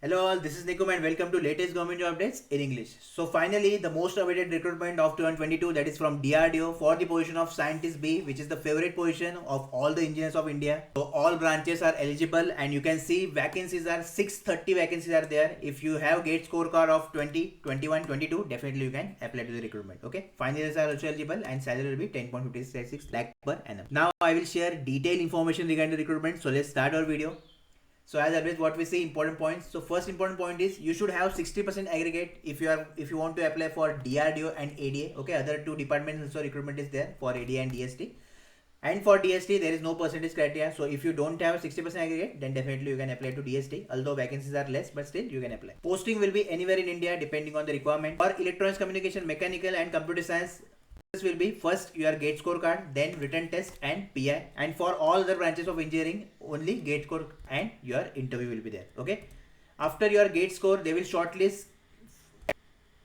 Hello all, this is Nikum and welcome to latest government job updates in English. So finally, the most awaited recruitment of 2022, that is from DRDO for the position of Scientist B, which is the favorite position of all the engineers of India. So all branches are eligible and you can see vacancies are 630 vacancies are there. If you have GATE scorecard of 20, 21, 22, definitely you can apply to the recruitment. Okay, finalists are also eligible and salary will be 10.56 lakh per annum. Now I will share detailed information regarding the recruitment. So let's start our video. So as always, what we see important points. So first important point is you should have 60% aggregate if you want to apply for DRDO and ADA. Okay, other two departments also recruitment is there for ADA and DST. And for DST there is no percentage criteria. So if you don't have 60% aggregate, then definitely you can apply to DST. Although vacancies are less, but still you can apply. Posting will be anywhere in India depending on the requirement. For electronics communication, mechanical and computer science, this will be first your GATE scorecard, then written test and PI, and for all the branches of engineering only GATE score and your interview will be there. Okay, after your GATE score they will shortlist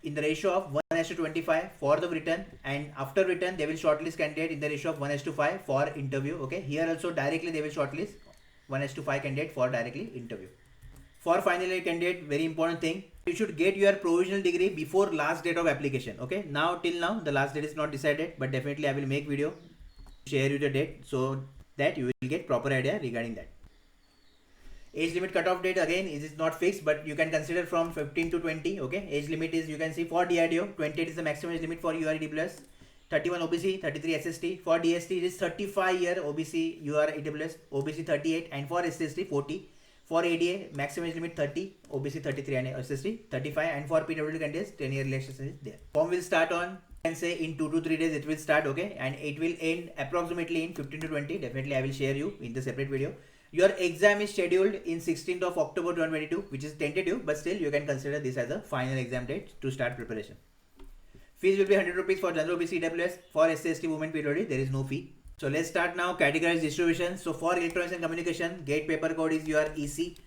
in the ratio of 1:25 for the written, and after written they will shortlist candidate in the ratio of 1:5 for interview. Okay, here also directly they will shortlist 1:5 candidate for directly interview. For final year candidate, very important thing, you should get your provisional degree before last date of application. Okay, now till now the last date is not decided, but definitely I will make video share you the date so that you will get proper idea regarding that. Age limit cutoff date again is not fixed, but you can consider from 15 to 20. Okay, age limit is, you can see for DRDO 28 is the maximum age limit for UREWS, 31 OBC, 33 SST. For DST it is 35 year OBC UREWS, OBC 38, and for SST 40. For ADA, maximum age limit 30, OBC 33 and SST 35, and for PWD candidates 10 year relationship is there. Form will start on, you can say in 2 to 3 days it will start. Okay, and it will end approximately in 15 to 20. Definitely I will share you in the separate video. Your exam is scheduled in 16th of October 2022, which is tentative, but still you can consider this as a final exam date to start preparation. Fees will be 100 rupees for general OBC EWS. For SC/ST women PWD there is no fee. So let's start now. Categorized distribution. So for electronics and communication, GATE paper code is your EC.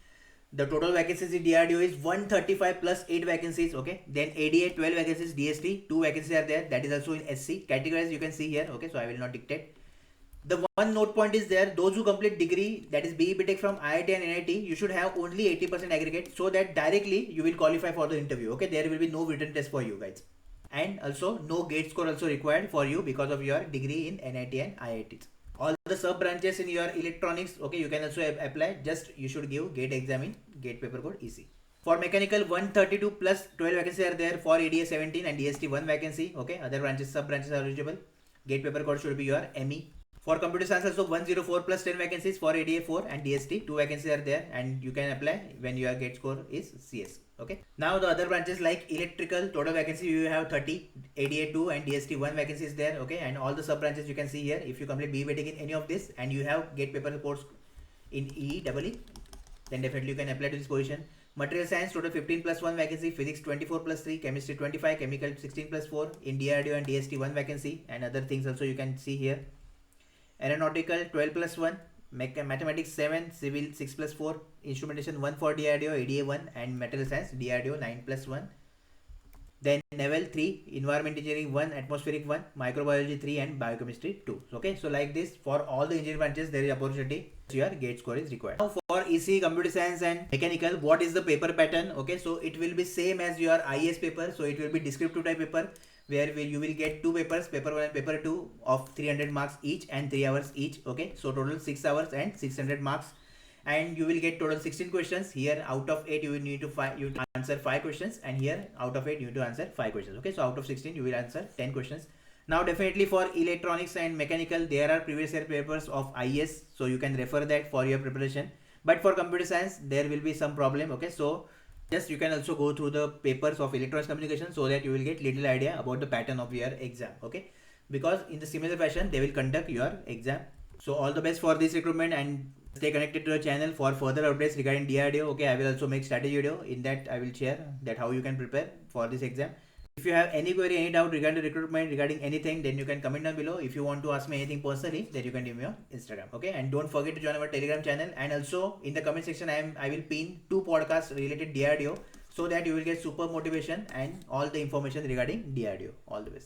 The total vacancies in DRDO is 135 plus 8 vacancies. Okay, then ADA 12 vacancies, DST 2 vacancies are there, that is also in SC. Categorized you can see here. Okay, so I will not dictate. The one note point is there, those who complete degree, that is BE BTech from IIT and NIT, you should have only 80% aggregate so that directly you will qualify for the interview. Okay, there will be no written test for you guys. And also no GATE score also required for you because of your degree in NIT and IITs. All the sub branches in your electronics, okay, you can also apply, just you should give GATE exam in GATE paper code EC. For mechanical 132 plus 12 vacancies are there, for ADA 17 and DST 1 vacancy. Okay, other branches, sub branches are eligible. GATE paper code should be your ME. For computer science also 104 plus 10 vacancies, for ADA 4 and DST 2 vacancies are there, and you can apply when your GATE score is CS. Okay, now the other branches like electrical, total vacancy you have 30, ADA 2 and DST 1 vacancy is there. Okay, and all the sub branches you can see here. If you complete BE BTech in any of this and you have GATE paper course in EE, then definitely you can apply to this position. Material science total 15 plus 1 vacancy, physics 24 plus 3, chemistry 25, chemical 16 plus 4, in DRDO and DST 1 vacancy, and other things also you can see here. Aeronautical 12 plus 1, mathematics 7, civil 6 plus 4, instrumentation 1 for DRDO, ADA 1, and material science DRDO 9 plus 1. Then naval 3, environment engineering 1, atmospheric 1, microbiology 3, and biochemistry 2. Okay, so like this for all the engineering branches there is opportunity. Your GATE score is required. Now for EC, computer science and mechanical, what is the paper pattern? Okay, so it will be same as your IS paper. So it will be descriptive type paper, where you will get 2 papers, paper 1 and paper 2 of 300 marks each and 3 hours each. Okay, so total 6 hours and 600 marks, and you will get total 16 questions. Here out of 8 you will need to answer 5 questions, and here out of 8 you need to answer 5 questions. Okay, so out of 16 you will answer 10 questions. Now definitely for electronics and mechanical there are previous year papers of IS, so you can refer that for your preparation. But for computer science there will be some problem. Okay, so just you can also go through the papers of electronics communication so that you will get little idea about the pattern of your exam. Okay, because in the similar fashion they will conduct your exam. So all the best for this recruitment, and stay connected to the channel for further updates regarding DRDO. Okay, I will also make strategy video, in that I will share that how you can prepare for this exam. If you have any query, any doubt regarding recruitment, regarding anything, then you can comment down below. If you want to ask me anything personally, then you can DM me on Instagram. Okay, and don't forget to join our Telegram channel, and also in the comment section I will pin 2 podcasts related DRDO so that you will get super motivation and all the information regarding DRDO. All the best.